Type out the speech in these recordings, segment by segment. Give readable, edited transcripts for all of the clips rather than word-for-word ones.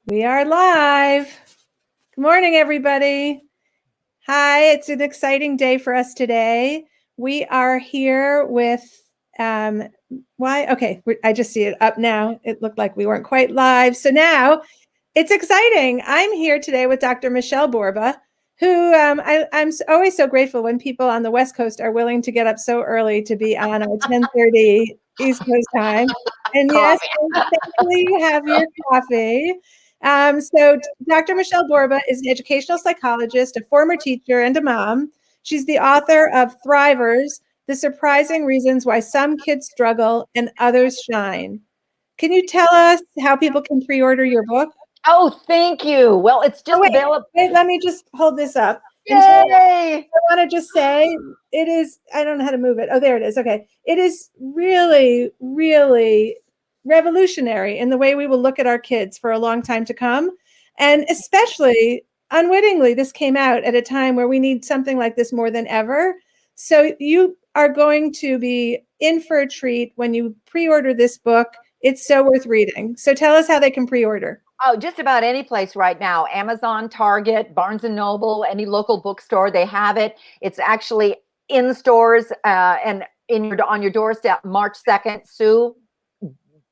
We are live. Good morning, everybody. Hi, it's an exciting day for us today. We are here with, okay, I just see it up now. It looked like we weren't quite live. So now it's exciting. I'm here today with Dr. Michele Borba, who I'm always so grateful when people on the West Coast are willing to get up so early to be on our 10:30 East Coast time. And yes, thankfully you have your coffee. So Dr. Michele Borba is an educational psychologist, a former teacher, and a mom. She's the author of Thrivers, The Surprising Reasons Why Some Kids Struggle and Others Shine. Can you tell us how people can pre-order your book? Oh, thank you. Well, it's just available. Wait, let me just hold this up. Yay! I want to just say it is, I don't know how to move it. Oh, there it is. Okay. It is really, really revolutionary in the way we will look at our kids for a long time to come. And especially unwittingly, this came out at a time where we need something like this more than ever. So you are going to be in for a treat when you pre-order this book. It's so worth reading. So tell us how they can pre-order. Oh, just about any place right now. Amazon, Target, Barnes & Noble, any local bookstore, they have it. It's actually in stores and on your doorstep March 2nd. Sue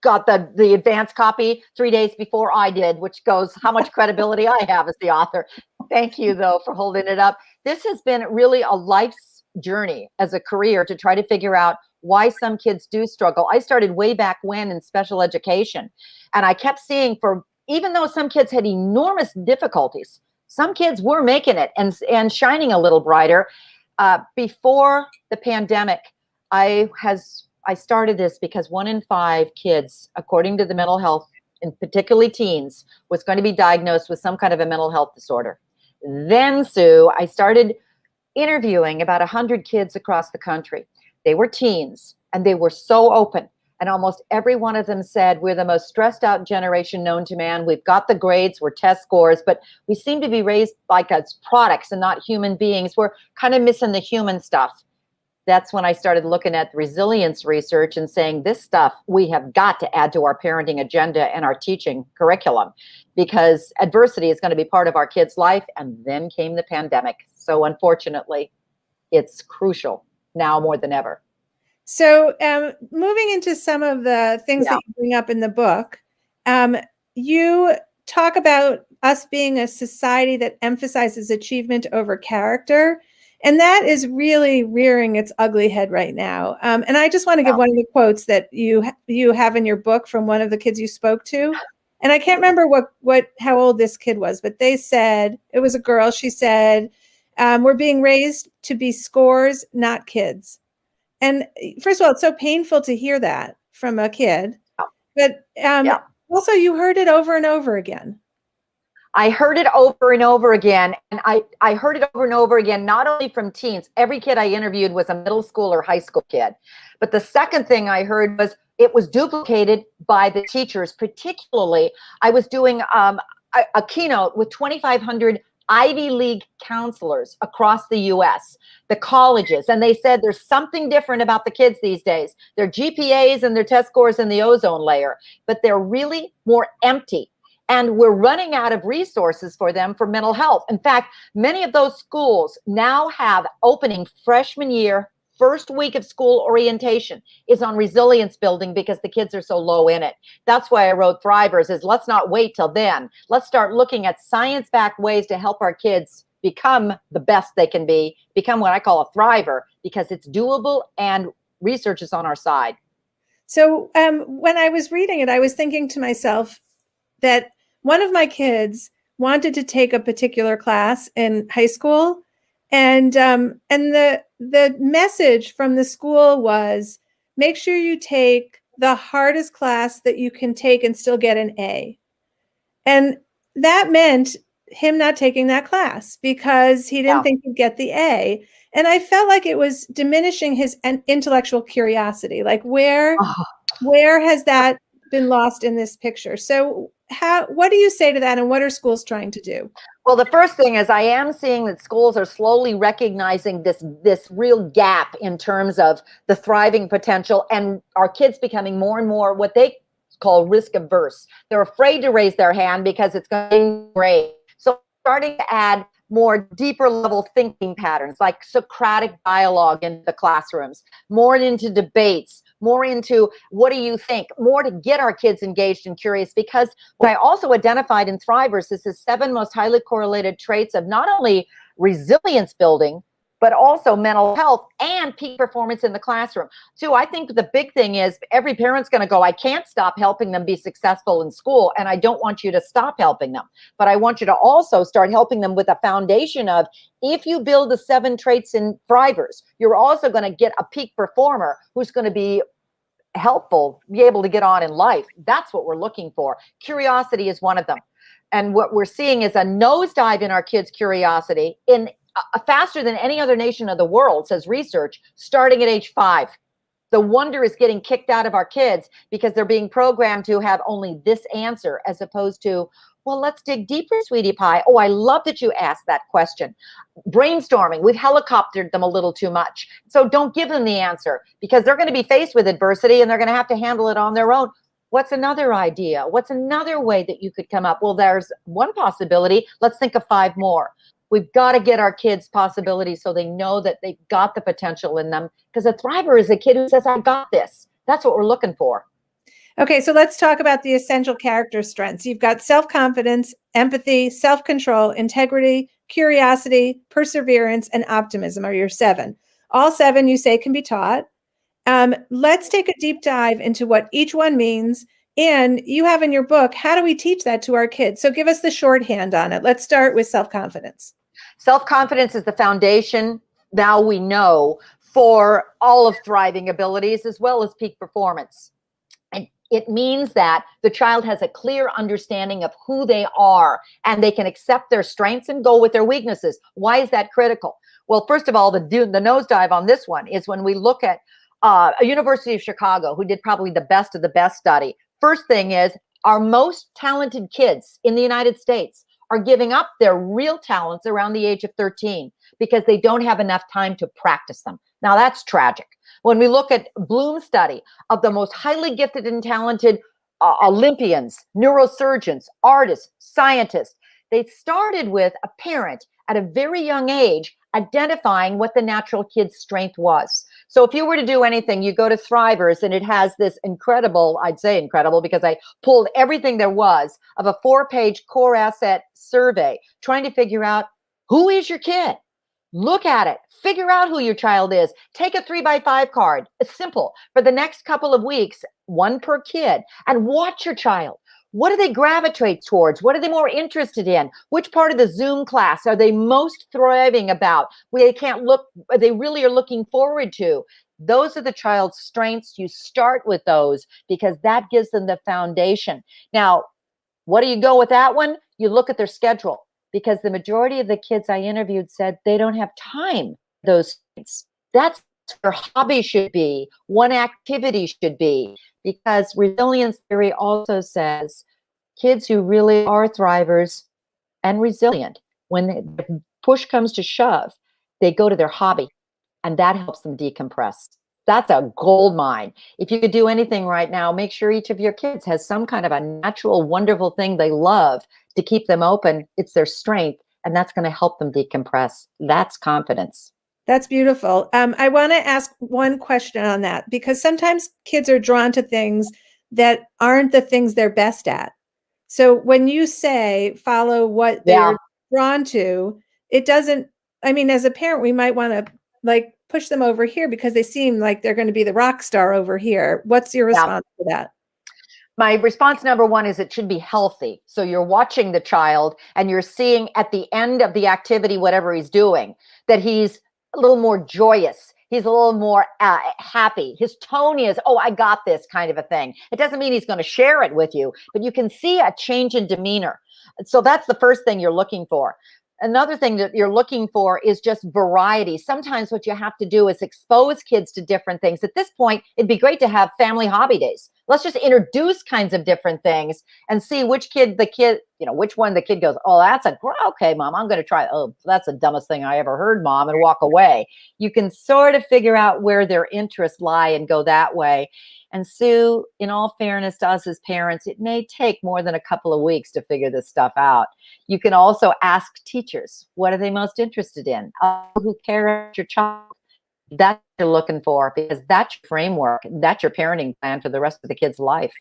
got the advance copy 3 days before I did, which goes how much credibility I have as the author. Thank you, though, for holding it up. This has been really a life's journey as a career to try to figure out why some kids do struggle. I started way back when in special education, and I kept seeing even though some kids had enormous difficulties, some kids were making it and shining a little brighter. Before the pandemic, I started this because 1 in 5 kids, according to the mental health, and particularly teens, was going to be diagnosed with some kind of a mental health disorder. Then, Sue, I started interviewing about 100 kids across the country. They were teens, and they were so open. And almost every one of them said, we're the most stressed out generation known to man. We've got the grades, we're test scores, but we seem to be raised like as products and not human beings. We're kind of missing the human stuff. That's when I started looking at resilience research and saying this stuff we have got to add to our parenting agenda and our teaching curriculum, because adversity is going to be part of our kids' life. And then came the pandemic. So unfortunately, it's crucial now more than ever. So moving into some of the things that you bring up in the book, you talk about us being a society that emphasizes achievement over character. And that is really rearing its ugly head right now. And I just want to give one of the quotes that you have in your book from one of the kids you spoke to. And I can't remember how old this kid was, but they said, it was a girl. She said, we're being raised to be scores, not kids. And first of all, it's so painful to hear that from a kid, but also you heard it over and over again. I heard it over and over again. And I heard it over and over again, not only from teens. Every kid I interviewed was a middle school or high school kid. But the second thing I heard was it was duplicated by the teachers. Particularly, I was doing a keynote with 2,500 Ivy League counselors across the U.S., the colleges, and they said there's something different about the kids these days. Their GPAs and their test scores in the ozone layer, but they're really more empty. And we're running out of resources for them for mental health. In fact, many of those schools now have opening freshman year, first week of school orientation is on resilience building because the kids are so low in it. That's why I wrote Thrivers, is let's not wait till then. Let's start looking at science-backed ways to help our kids become the best they can be, become what I call a thriver, because it's doable and research is on our side. So when I was reading it, I was thinking to myself that one of my kids wanted to take a particular class in high school, and the message from the school was, make sure you take the hardest class that you can take and still get an A. And that meant him not taking that class because he didn't think he'd get the A. And I felt like it was diminishing his intellectual curiosity. Like where has that been lost in this picture? So what do you say to that, and what are schools trying to do? Well, the first thing is I am seeing that schools are slowly recognizing this real gap in terms of the thriving potential, and our kids becoming more and more what they call risk averse. They're afraid to raise their hand because it's going to be great. So starting to add more deeper level thinking patterns like Socratic dialogue into the classrooms, more into debates, more into what do you think, more to get our kids engaged and curious. Because what I also identified in Thrivers is the 7 most highly correlated traits of not only resilience building, but also mental health and peak performance in the classroom. Too, I think the big thing is every parent's going to go, I can't stop helping them be successful in school, and I don't want you to stop helping them. But I want you to also start helping them with a foundation of, if you build the 7 traits in Thrivers, you're also going to get a peak performer who's going to be helpful, be able to get on in life. That's what we're looking for. Curiosity is one of them. And what we're seeing is a nosedive in our kids' curiosity in faster than any other nation of the world, says research, starting at age 5. The wonder is getting kicked out of our kids because they're being programmed to have only this answer, as opposed to, well, let's dig deeper, sweetie pie. Oh, I love that you asked that question. Brainstorming, we've helicoptered them a little too much. So don't give them the answer, because they're going to be faced with adversity and they're going to have to handle it on their own. What's another idea? What's another way that you could come up? Well, there's one possibility. Let's think of 5 more. We've got to get our kids possibilities so they know that they've got the potential in them. Because a thriver is a kid who says, I got this. That's what we're looking for. Okay, so let's talk about the essential character strengths. You've got self-confidence, empathy, self-control, integrity, curiosity, perseverance, and optimism are your 7. All 7, you say, can be taught. Let's take a deep dive into what each one means. And you have in your book, how do we teach that to our kids? So give us the shorthand on it. Let's start with self-confidence. Self-confidence is the foundation, now we know, for all of thriving abilities as well as peak performance. And it means that the child has a clear understanding of who they are, and they can accept their strengths and go with their weaknesses. Why is that critical? Well, first of all, the nosedive on this one is when we look at a University of Chicago, who did probably the best of the best study. First thing is, our most talented kids in the United States are giving up their real talents around the age of 13 because they don't have enough time to practice them. Now, that's tragic. When we look at Bloom's study of the most highly gifted and talented Olympians, neurosurgeons, artists, scientists, they started with a parent at a very young age identifying what the natural kid's strength was. So if you were to do anything, you go to Thrivers, and it has this incredible, I'd say incredible, because I pulled everything there was of a 4-page core asset survey, trying to figure out, who is your kid? Look at it. Figure out who your child is. Take a 3x5 card. It's simple. For the next couple of weeks, 1 per kid, and watch your child. What do they gravitate towards? What are they more interested in? Which part of the Zoom class are they most thriving about? They really are looking forward to. Those are the child's strengths. You start with those because that gives them the foundation. Now, what do you go with that one? You look at their schedule, because the majority of the kids I interviewed said they don't have time for those things. That's where hobby should be, one activity should be, because resilience theory also says kids who really are thrivers and resilient, when the push comes to shove, they go to their hobby, and that helps them decompress. That's a gold mine. If you could do anything right now, make sure each of your kids has some kind of a natural, wonderful thing they love to keep them open. It's their strength, and that's going to help them decompress. That's confidence. That's beautiful. I want to ask one question on that, because sometimes kids are drawn to things that aren't the things they're best at. So when you say follow what they're drawn to, it doesn't, I mean, as a parent, we might want to like push them over here because they seem like they're going to be the rock star over here. What's your response to that? My response number 1 is it should be healthy. So you're watching the child and you're seeing at the end of the activity, whatever he's doing, that he's a little more joyous. He's a little more happy. His tone is, oh, I got this, kind of a thing. It doesn't mean he's going to share it with you, but you can see a change in demeanor. So that's the first thing you're looking for. Another thing that you're looking for is just variety. Sometimes what you have to do is expose kids to different things. At this point, it'd be great to have family hobby days. Let's just introduce kinds of different things and see which one the kid goes, oh, okay, Mom, I'm going to try. Oh, that's the dumbest thing I ever heard, Mom, and walk away. You can sort of figure out where their interests lie and go that way. And Sue, in all fairness to us as parents, it may take more than a couple of weeks to figure this stuff out. You can also ask teachers, what are they most interested in? Who care about your child? That's what you're looking for, because that's your framework. That's your parenting plan for the rest of the kid's life.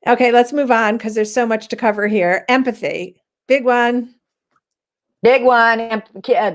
Okay, let's move on because there's so much to cover here. Empathy, big one. Big one.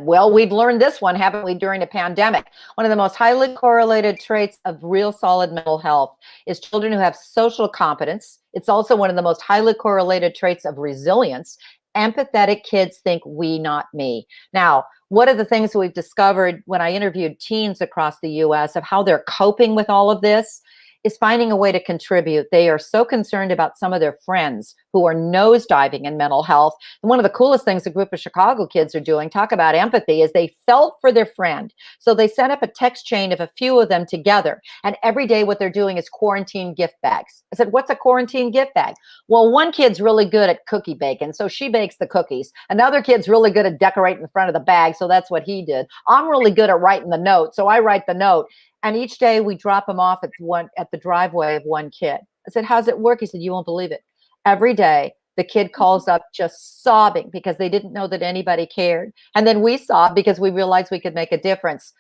Well, we've learned this one, haven't we, during a pandemic? One of the most highly correlated traits of real solid mental health is children who have social competence. It's also one of the most highly correlated traits of resilience. Empathetic kids think we, not me. Now, one of the things we've discovered when I interviewed teens across the US of how they're coping with all of this is finding a way to contribute. They are so concerned about some of their friends who are nosediving in mental health. And one of the coolest things a group of Chicago kids are doing, talk about empathy, is they felt for their friend. So they set up a text chain of a few of them together. And every day what they're doing is quarantine gift bags. I said, what's a quarantine gift bag? Well, one kid's really good at cookie baking, so she bakes the cookies. Another kid's really good at decorating the front of the bag, so that's what he did. I'm really good at writing the note, so I write the note. And each day we drop them off at the driveway of one kid. I said, how's it work? He said, you won't believe it. Every day the kid calls up just sobbing because they didn't know that anybody cared. And then we sobbed because we realized we could make a difference.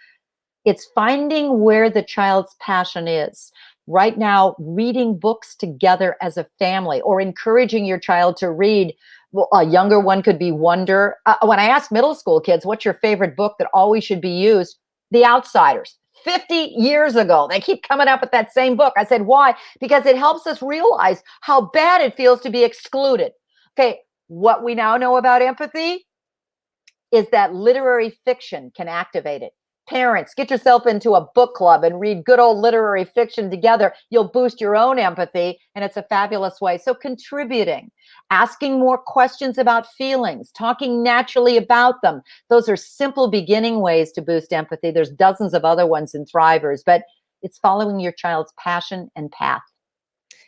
It's finding where the child's passion is. Right now, reading books together as a family, or encouraging your child to read. Well, a younger one could be Wonder. When I ask middle school kids, what's your favorite book that always should be used? The Outsiders. 50 years ago, they keep coming up with that same book. I said, why? Because it helps us realize how bad it feels to be excluded. Okay, what we now know about empathy is that literary fiction can activate it. Parents, get yourself into a book club and read good old literary fiction together. You'll boost your own empathy, and it's a fabulous way. So contributing, asking more questions about feelings, talking naturally about them. Those are simple beginning ways to boost empathy. There's dozens of other ones in Thrivers, but it's following your child's passion and path.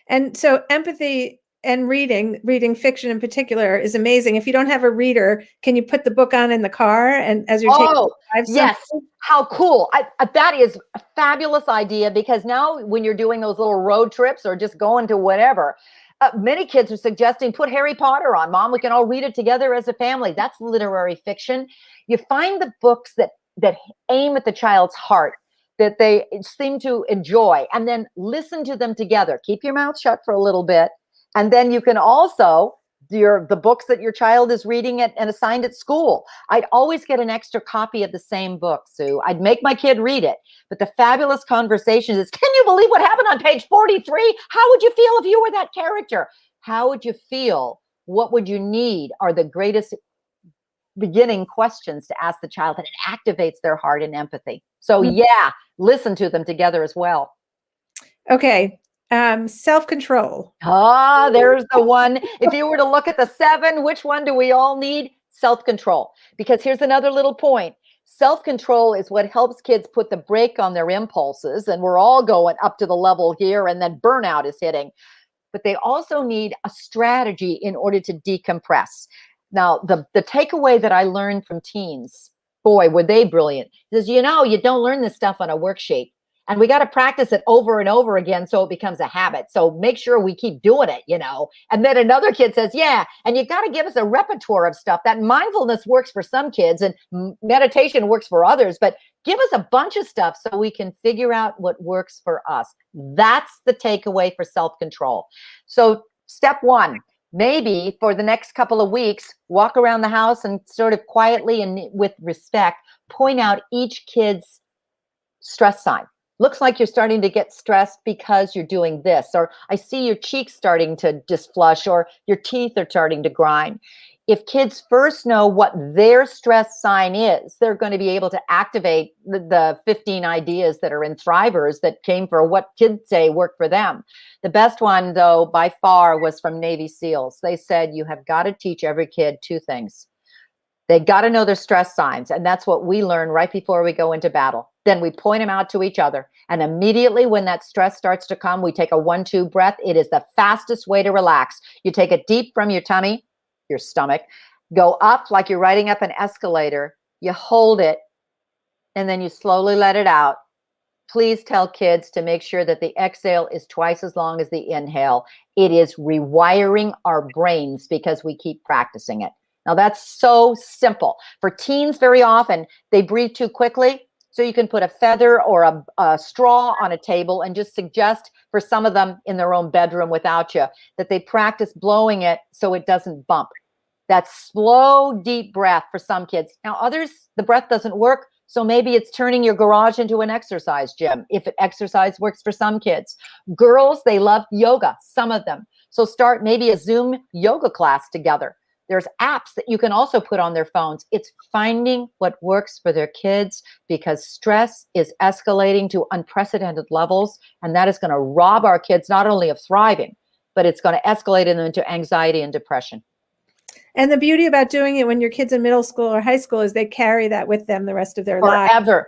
And so empathy and reading fiction in particular is amazing. If you don't have a reader, can you put the book on in the car and as you're taking yes. How cool. That is a fabulous idea, because now when you're doing those little road trips or just going to whatever, many kids are suggesting put Harry Potter on. Mom, we can all read it together as a family. That's literary fiction. You find the books that aim at the child's heart, that they seem to enjoy, and then listen to them together. Keep your mouth shut for a little bit. And then you can also the books that your child is reading and assigned at school. I'd always get an extra copy of the same book, Sue. I'd make my kid read it. But the fabulous conversation is, can you believe what happened on page 43? How would you feel if you were that character? How would you feel? What would you need? Are the greatest beginning questions to ask the child, and it activates their heart and empathy. So yeah, listen to them together as well. Okay. Self-control. There's the one. If you were to look at the 7, which one do we all need? Self-control. Because here's another little point. Self-control is what helps kids put the brake on their impulses. And we're all going up to the level here, and then burnout is hitting. But they also need a strategy in order to decompress. Now, the takeaway that I learned from teens, boy, were they brilliant, is, you don't learn this stuff on a worksheet. And we got to practice it over and over again so it becomes a habit. So make sure we keep doing it, And then another kid says, yeah, and you got to give us a repertoire of stuff. That mindfulness works for some kids and meditation works for others, but give us a bunch of stuff so we can figure out what works for us. That's the takeaway for self-control. So step 1, maybe for the next couple of weeks, walk around the house and sort of quietly and with respect, point out each kid's stress sign. Looks like you're starting to get stressed because you're doing this, or I see your cheeks starting to just flush, or your teeth are starting to grind. If kids first know what their stress sign is, they're going to be able to activate the 15 ideas that are in Thrivers that came for what kids say work for them. The best one, though, by far, was from Navy SEALs. They said, you have got to teach every kid 2 things. They got to know their stress signs. And that's what we learn right before we go into battle. Then we point them out to each other. And immediately when that stress starts to come, we take a 1-2 breath. It is the fastest way to relax. You take it deep from your tummy, your stomach, go up like you're riding up an escalator. You hold it, and then you slowly let it out. please tell kids to make sure that the exhale is twice as long as the inhale. It is rewiring our brains because we keep practicing it. Now, that's so simple. For teens, very often, they breathe too quickly. So you can put a feather or a straw on a table and just suggest for some of them in their own bedroom without you that they practice blowing it so it doesn't bump. That slow, deep breath for some kids. Now, others, the breath doesn't work. So maybe it's turning your garage into an exercise gym. If exercise works for some kids. Girls, they love yoga, some of them. So start maybe a Zoom yoga class together. There's apps that you can also put on their phones. It's finding what works for their kids because stress is escalating to unprecedented levels. And that is going to rob our kids not only of thriving, but it's going to escalate them into anxiety and depression. And the beauty about doing it when your kids in middle school or high school is they carry that with them the rest of their lives. Forever.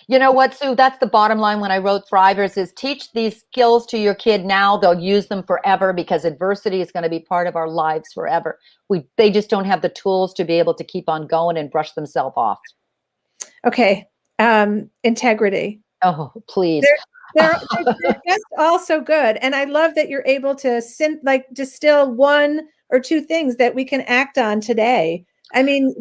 You know what, Sue? That's the bottom line when I wrote Thrivers is teach these skills to your kid now. They'll use them forever because adversity is going to be part of our lives forever. They just don't have the tools to be able to keep on going and brush themselves off. Okay. Integrity. Oh, please. They're just all so good. And I love that you're able to distill one or two things that we can act on today. I mean,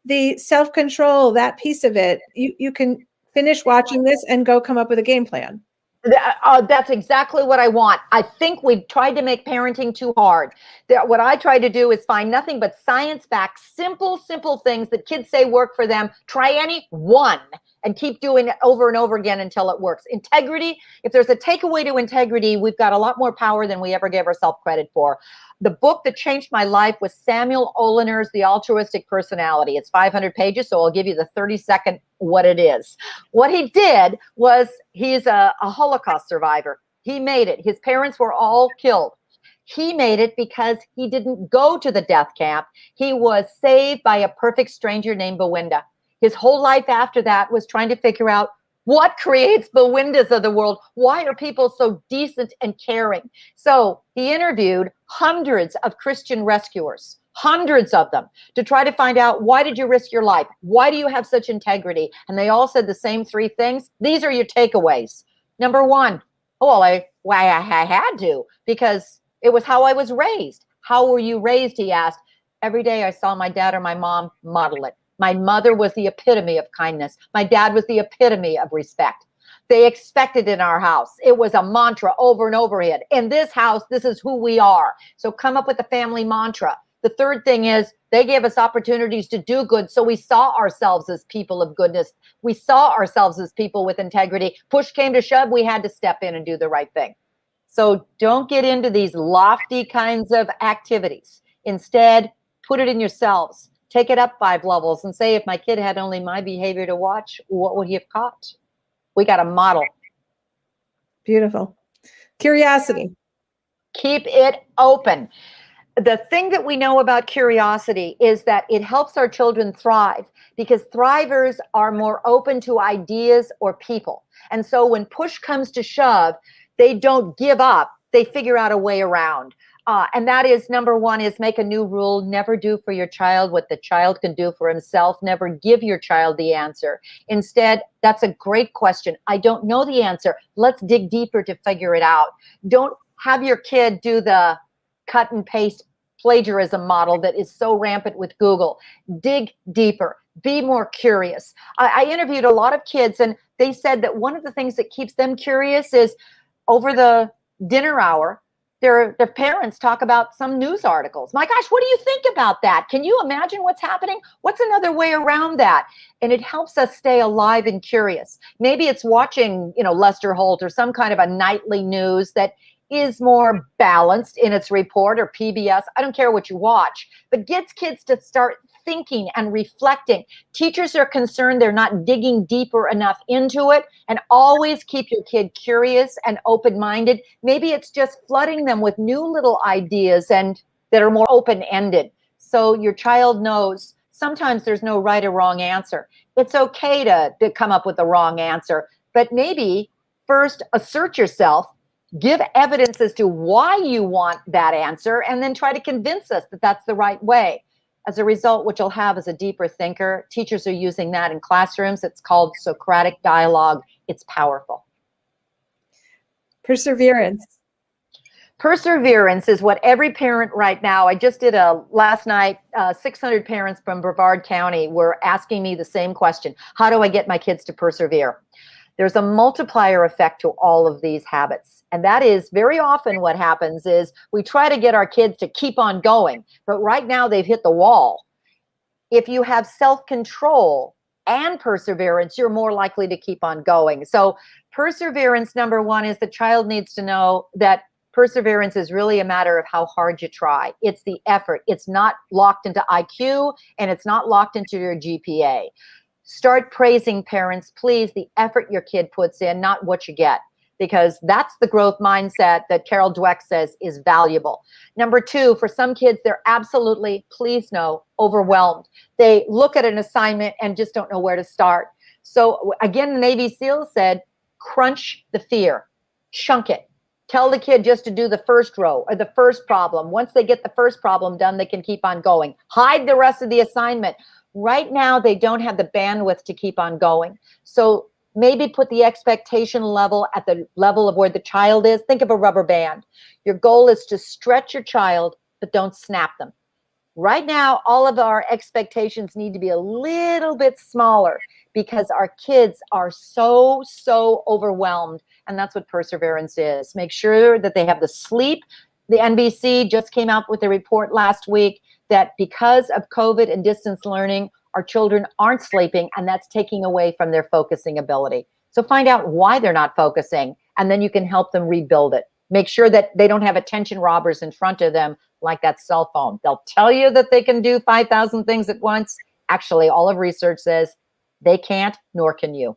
the self-control, that piece of it, you can finish watching this and go come up with a game plan. That's exactly what I want. I think we've tried to make parenting too hard. What I try to do is find nothing but science-backed, simple things that kids say work for them. Try any one and keep doing it over and over again until it works. Integrity, if there's a takeaway to integrity, we've got a lot more power than we ever gave ourselves credit for. The book that changed my life was Samuel Oliner's The Altruistic Personality. It's 500 pages, so I'll give you the 30-second what it is. What he did was, he's a Holocaust survivor. He made it. His parents were all killed. He made it because he didn't go to the death camp. He was saved by a perfect stranger named Bewinda. His whole life after that was trying to figure out what creates Bewindas of the world. Why are people so decent and caring? So he interviewed hundreds of Christian rescuers, hundreds of them, to try to find out, why did you risk your life? Why do you have such integrity? And they all said the same three things. These are your takeaways. Number one, I had to, because it was how I was raised. How were you raised? He asked. Every day I saw my dad or my mom model it. My mother was the epitome of kindness. My dad was the epitome of respect. They expected in our house. It was a mantra over and over again. In this house, this is who we are. So come up with a family mantra. The third thing is they gave us opportunities to do good. So we saw ourselves as people of goodness. We saw ourselves as people with integrity. Push came to shove, we had to step in and do the right thing. So don't get into these lofty kinds of activities. Instead, put it in yourselves. Take it up 5 levels and say, if my kid had only my behavior to watch, what would he have caught? We got a model. Beautiful. Curiosity. Keep it open. The thing that we know about curiosity is that it helps our children thrive, because thrivers are more open to ideas or people. And so when push comes to shove, they don't give up. They figure out a way around. And that is, number one, is make a new rule. Never do for your child what the child can do for himself. Never give your child the answer. Instead, that's a great question. I don't know the answer. Let's dig deeper to figure it out. Don't have your kid do the cut and paste plagiarism model that is so rampant with Google. Dig deeper. Be more curious. I interviewed a lot of kids, and they said that one of the things that keeps them curious is over the dinner hour, their parents talk about some news articles. My gosh, what do you think about that? Can you imagine what's happening? What's another way around that? And it helps us stay alive and curious. Maybe it's watching, Lester Holt or some kind of a nightly news that is more balanced in its report, or PBS. I don't care what you watch, but gets kids to start thinking and reflecting. Teachers are concerned they're not digging deeper enough into it, and always keep your kid curious and open-minded. Maybe it's just flooding them with new little ideas and that are more open-ended. So your child knows sometimes there's no right or wrong answer. It's okay to come up with the wrong answer, but maybe first assert yourself, give evidence as to why you want that answer, and then try to convince us that that's the right way. As a result, what you'll have is a deeper thinker. Teachers are using that in classrooms. It's called Socratic dialogue. It's powerful. Perseverance. Perseverance is what every parent right now, I just did last night, 600 parents from Brevard County were asking me the same question. How do I get my kids to persevere? There's a multiplier effect to all of these habits. And that is very often what happens is we try to get our kids to keep on going, but right now they've hit the wall. If you have self-control and perseverance, you're more likely to keep on going. So perseverance, number one, is the child needs to know that perseverance is really a matter of how hard you try. It's the effort. It's not locked into IQ, and it's not locked into your GPA. Start praising, parents, please, the effort your kid puts in, not what you get, because that's the growth mindset that Carol Dweck says is valuable. Number two, for some kids, they're absolutely, please know, overwhelmed. They look at an assignment and just don't know where to start. So again, the Navy SEALs said, crunch the fear, chunk it. Tell the kid just to do the first row or the first problem. Once they get the first problem done, they can keep on going. Hide the rest of the assignment. Right now, they don't have the bandwidth to keep on going. So maybe put the expectation level at the level of where the child is. Think of a rubber band. Your goal is to stretch your child, but don't snap them. Right now, all of our expectations need to be a little bit smaller because our kids are so overwhelmed. And that's what perseverance is. Make sure that they have the sleep. The NBC just came out with a report last week that because of COVID and distance learning, our children aren't sleeping, and that's taking away from their focusing ability. So find out why they're not focusing, and then you can help them rebuild it. Make sure that they don't have attention robbers in front of them like that cell phone. They'll tell you that they can do 5,000 things at once. Actually, all of research says they can't, nor can you.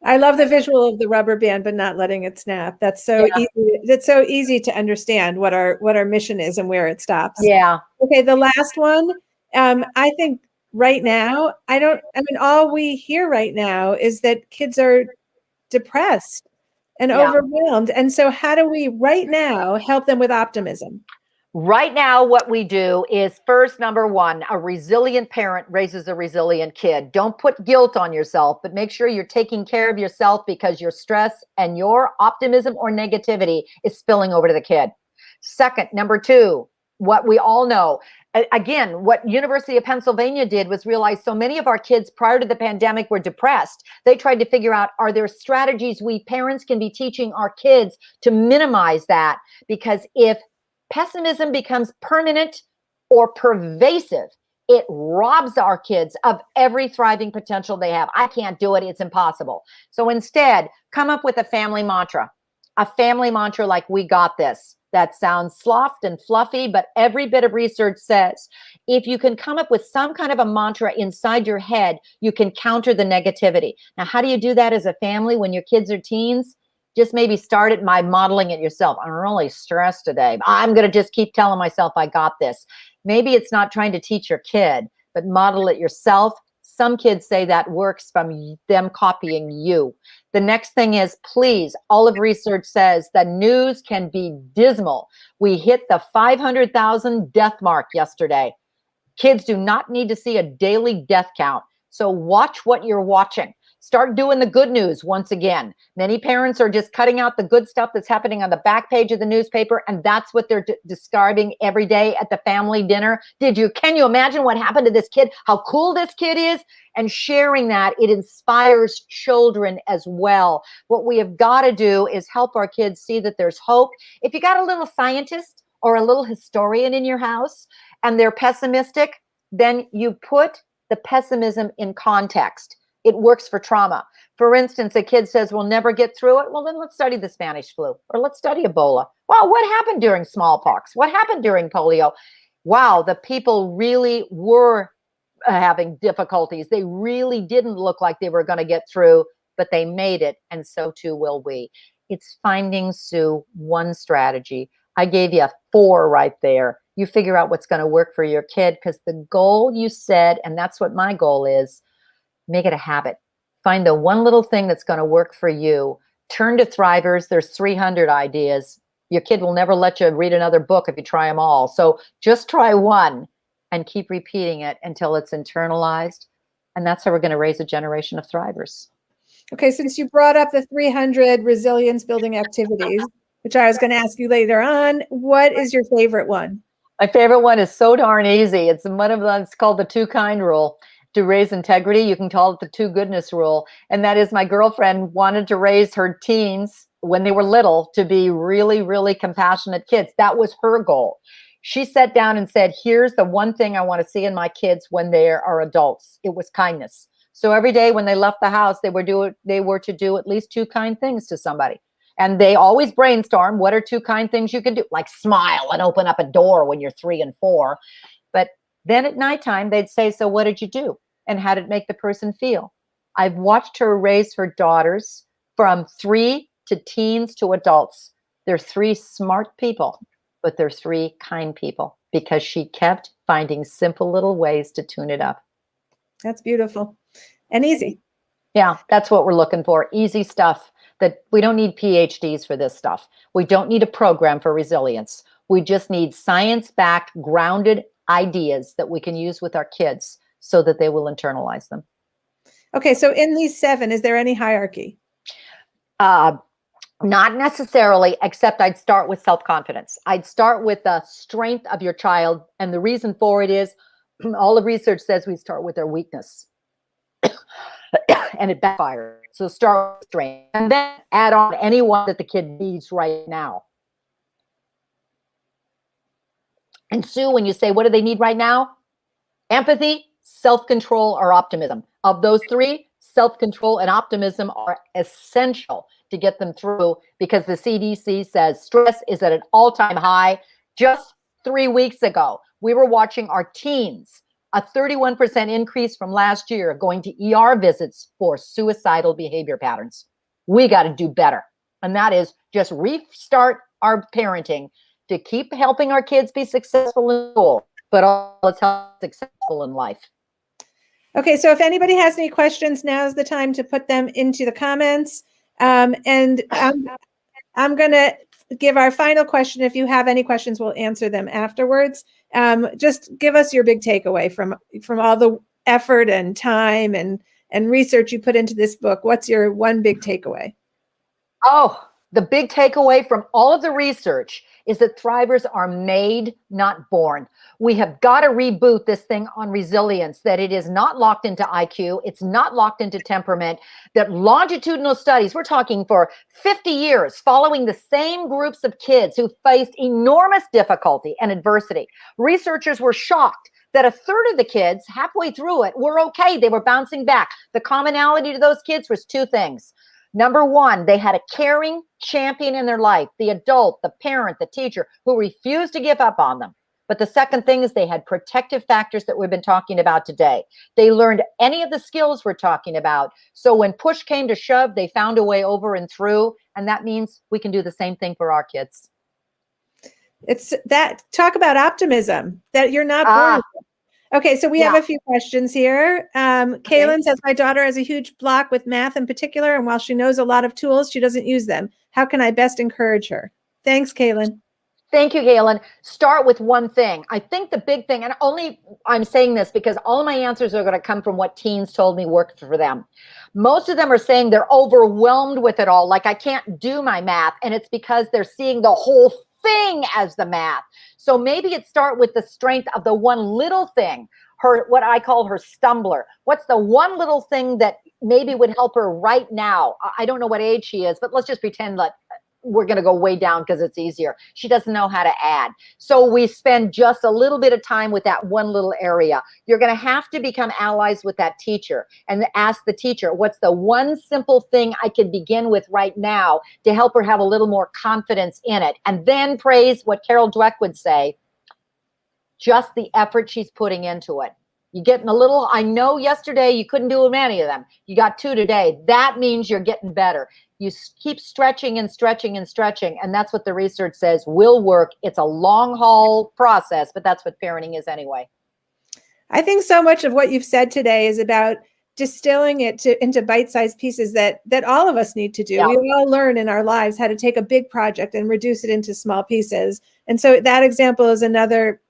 I love the visual of the rubber band, but not letting it snap. That's so easy. It's so easy to understand what our mission is and where it stops. Yeah. Okay, the last one. I think right now, all we hear right now is that kids are depressed and overwhelmed. And so how do we right now help them with optimism? Right now, what we do is first, number one, a resilient parent raises a resilient kid. Don't put guilt on yourself, but make sure you're taking care of yourself because your stress and your optimism or negativity is spilling over to the kid. Second, number two, what we all know, again, what University of Pennsylvania did was realize so many of our kids prior to the pandemic were depressed. They tried to figure out, are there strategies we parents can be teaching our kids to minimize that? Because if pessimism becomes permanent or pervasive, it robs our kids of every thriving potential they have. I can't do it. It's impossible. So instead, come up with a family mantra like we got this. That sounds soft and fluffy, but every bit of research says if you can come up with some kind of a mantra inside your head, you can counter the negativity. Now, how do you do that as a family when your kids are teens? Just maybe start it by modeling it yourself. I'm really stressed today. I'm going to just keep telling myself I got this. Maybe it's not trying to teach your kid, but model it yourself. Some kids say that works from them copying you. The next thing is, please, all of research says that news can be dismal. We hit the 500,000 death mark yesterday. Kids do not need to see a daily death count. So watch what you're watching. Start doing the good news once again. Many parents are just cutting out the good stuff that's happening on the back page of the newspaper, and that's what they're describing every day at the family dinner. Can you imagine what happened to this kid? How cool this kid is? And sharing that, it inspires children as well. What we have got to do is help our kids see that there's hope. If you got a little scientist or a little historian in your house and they're pessimistic, then you put the pessimism in context. It works for trauma. For instance, a kid says, we'll never get through it. Well, then let's study the Spanish flu, or let's study Ebola. Wow, what happened during smallpox? What happened during polio? Wow, the people really were having difficulties. They really didn't look like they were going to get through, but they made it, and so too will we. It's finding, Sue, one strategy. I gave you 4 right there. You figure out what's going to work for your kid, because the goal you said, and that's what my goal is, make it a habit. Find the one little thing that's going to work for you. Turn to Thrivers. There's 300 ideas. Your kid will never let you read another book if you try them all. So just try one and keep repeating it until it's internalized. And that's how we're going to raise a generation of thrivers. Okay, since you brought up the 300 resilience building activities, which I was going to ask you later on, what is your favorite one? My favorite one is so darn easy. It's one of them. It's called the 2 kind rule. To raise integrity, you can call it the 2 goodness rule. And that is, my girlfriend wanted to raise her teens when they were little to be really, really compassionate kids. That was her goal. She sat down and said, here's the one thing I want to see in my kids when they are adults. It was kindness. So every day when they left the house, they were to do at least 2 kind things to somebody. And they always brainstorm, what are 2 kind things you can do? Like smile and open up a door when you're 3 and 4. But then at nighttime, they'd say, so what did you do? And how did it make the person feel? I've watched her raise her daughters from 3 to teens to adults. They're 3 smart people, but they're 3 kind people because she kept finding simple little ways to tune it up. That's beautiful and easy. Yeah, that's what we're looking for. Easy stuff. That we don't need PhDs for this stuff. We don't need a program for resilience. We just need science-backed, grounded ideas that we can use with our kids so that they will internalize them. Okay, so in these 7, is there any hierarchy? Not necessarily, except I'd start with self-confidence. I'd start with the strength of your child. And the reason for it is all the research says we start with their weakness. And it backfires. So start with strength and then add on anyone that the kid needs right now. And Sue, when you say, what do they need right now? Empathy, self-control, or optimism. Of those 3, self-control and optimism are essential to get them through, because the CDC says stress is at an all-time high. Just 3 weeks ago, we were watching our teens, a 31% increase from last year, going to ER visits for suicidal behavior patterns. We got to do better. And that is just restart our parenting to keep helping our kids be successful in school, but also let's help successful in life. Okay, so if anybody has any questions, now's the time to put them into the comments. And I'm going to give our final question. If you have any questions, we'll answer them afterwards. Just give us your big takeaway from all the effort and time and research you put into this book. What's your one big takeaway? Oh, the big takeaway from all of the research is that thrivers are made, not born. We have got to reboot this thing on resilience, that it is not locked into IQ. It's not locked into temperament, that longitudinal studies, we're talking for 50 years, following the same groups of kids who faced enormous difficulty and adversity. Researchers were shocked that a third of the kids halfway through it were okay. They were bouncing back. The commonality to those kids was 2 things. Number 1, they had a caring champion in their life, the adult, the parent, the teacher, who refused to give up on them. But the second thing is they had protective factors that we've been talking about today. They learned any of the skills we're talking about. So when push came to shove, they found a way over and through. And that means we can do the same thing for our kids. It's that, talk about optimism, that you're not born with it. Okay, so we have a few questions here. Kaylin says, my daughter has a huge block with math in particular, and while she knows a lot of tools, she doesn't use them. How can I best encourage her? Thanks, Kaylin. Thank you, Kaylin. Start with one thing. I think the big thing, and I'm saying this because all of my answers are going to come from what teens told me worked for them. Most of them are saying they're overwhelmed with it all. Like, I can't do my math. And it's because they're seeing the whole thing as the math. So maybe it start with the strength of the one little thing, what I call her stumbler. What's the one little thing that maybe would help her right now? I don't know what age she is, but let's just pretend that we're going to go way down because it's easier. She doesn't know how to add. So we spend just a little bit of time with that one little area. You're going to have to become allies with that teacher and ask the teacher, what's the one simple thing I can begin with right now to help her have a little more confidence in it? And then praise what Carol Dweck would say, just the effort she's putting into it. You're getting a little, I know yesterday you couldn't do many of them. You got 2 today. That means you're getting better. You keep stretching and stretching and stretching. And that's what the research says will work. It's a long haul process, but that's what parenting is anyway. I think so much of what you've said today is about distilling it into bite-sized pieces that all of us need to do. Yeah. We all learn in our lives how to take a big project and reduce it into small pieces. And so that example is another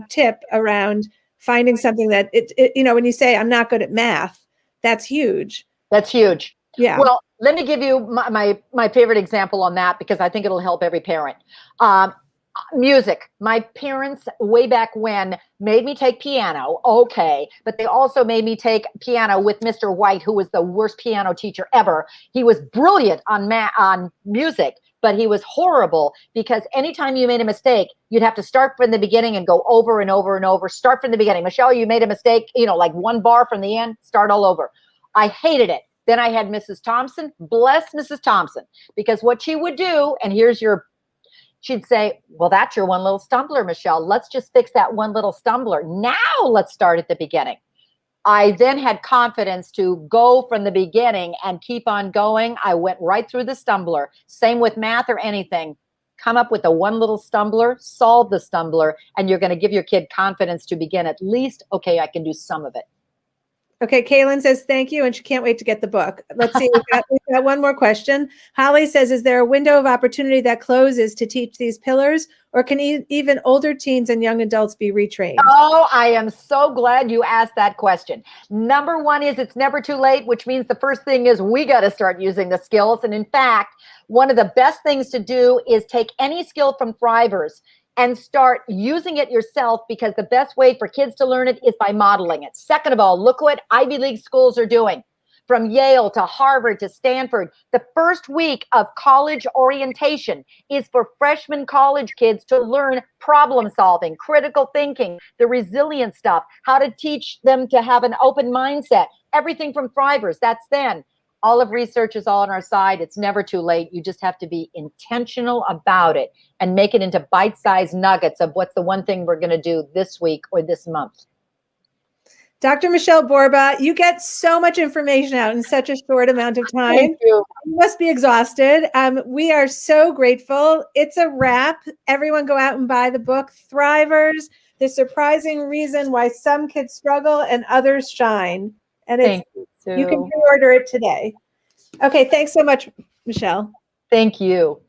tip around finding something that when you say I'm not good at math, that's huge. That's huge. Yeah. Well, let me give you my favorite example on that, because I think it'll help every parent. Music. My parents way back when made me take piano. Okay. But they also made me take piano with Mr. White, who was the worst piano teacher ever. He was brilliant on music, but he was horrible, because anytime you made a mistake, you'd have to start from the beginning and go over and over and over. Start from the beginning. Michelle, you made a mistake, like one bar from the end, start all over. I hated it. Then I had Mrs. Thompson, bless Mrs. Thompson, because what she would do, and she'd say, well, that's your one little stumbler, Michelle. Let's just fix that one little stumbler. Now let's start at the beginning. I then had confidence to go from the beginning and keep on going. I went right through the stumbler. Same with math or anything. Come up with the one little stumbler, solve the stumbler, and you're going to give your kid confidence to begin at least, okay, I can do some of it. Okay, Kaylin says thank you, and she can't wait to get the book. Let's see, we've got one more question. Holly says, is there a window of opportunity that closes to teach these pillars, or can even older teens and young adults be retrained? Oh, I am so glad you asked that question. Number one is it's never too late, which means the first thing is we got to start using the skills. And in fact, one of the best things to do is take any skill from Thrivers and start using it yourself, because the best way for kids to learn it is by modeling it. Second of all, look what Ivy League schools are doing. From Yale to Harvard to Stanford, the first week of college orientation is for freshman college kids to learn problem solving, critical thinking, the resilient stuff, how to teach them to have an open mindset, everything from Thrivers. That's then. All of research is all on our side. It's never too late. You just have to be intentional about it and make it into bite-sized nuggets of what's the one thing we're going to do this week or this month. Dr. Michele Borba, you get so much information out in such a short amount of time. Thank you. You must be exhausted. We are so grateful. It's a wrap. Everyone go out and buy the book, Thrivers, The Surprising Reason Why Some Kids Struggle and Others Shine. And you can pre-order it today. Okay, thanks so much, Michelle. Thank you.